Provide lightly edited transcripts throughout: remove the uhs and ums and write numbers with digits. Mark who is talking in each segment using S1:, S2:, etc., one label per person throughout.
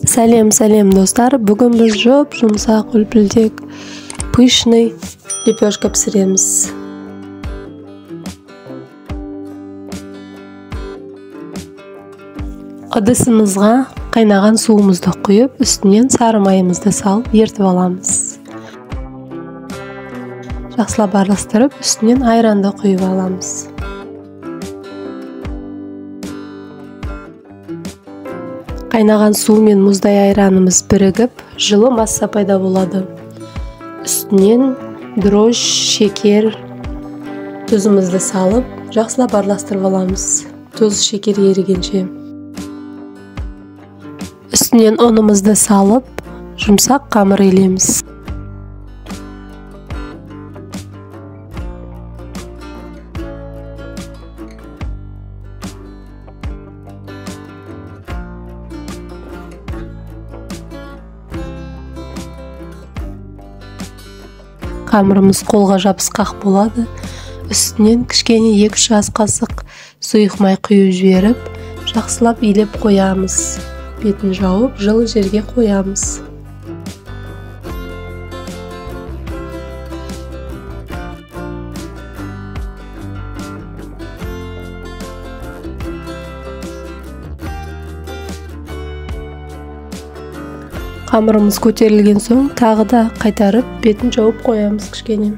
S1: Сәлем достар. Бүгін біз жұмсақ үлпілдек пышный лепешка пісіреміз. Ыдысымызға қайнаған суымызды құйып, үстінен сары майымызды салып, ертіп аламыз. Жақсылап араластырып, үстінен айранды құйып аламыз. Қайнаған су мен мұздай айранымыз бірігіп, жылы масса пайда болады. Үстінен дрожж, шекер, тұзымызды салып, жақсылап араластырып аламыз. Тұз, шекер ерігенше. Үстінен ұнымызды салып, жұмсақ қамыр илейміз. Қамырымыз қолға жабысқақ болады. Үстінен кішкене 2-3 ас қасық сұйық май құйып жіберіп, жақсылап илеп қоямыз. Бетін жауып, жылы жерге қоямыз. Қамырымыз көтерілген соң, тағы да қайтарып, бетін жауып қоямыз кішкене.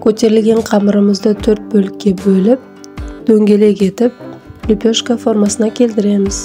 S1: Көтерілген қамырымызды 4 бөлікке бөліп, дөңгелек етіп, лепешка формасына келтіреміз.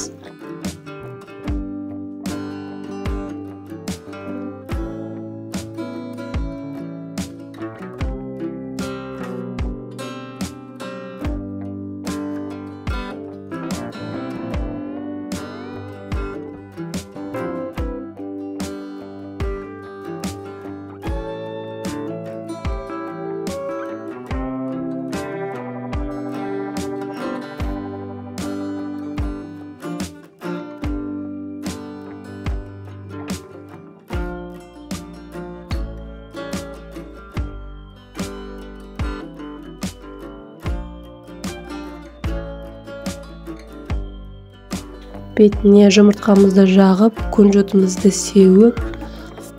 S1: Бетіне жұмыртқамызды жағып, күнжутымызды сеуіп,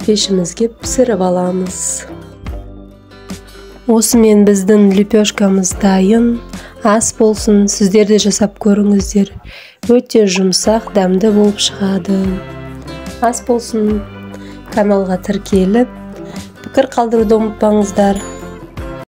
S1: пешімізге пісіріп аламыз. Осымен біздің лепешкамыз дайын. Ас болсын, сіздер де жасап көріңіздер. Өте жұмсақ, дәмді болып шығады. Ас болсын, каналға тіркеліп, пікір қалдыруды ұмытпаңыздар.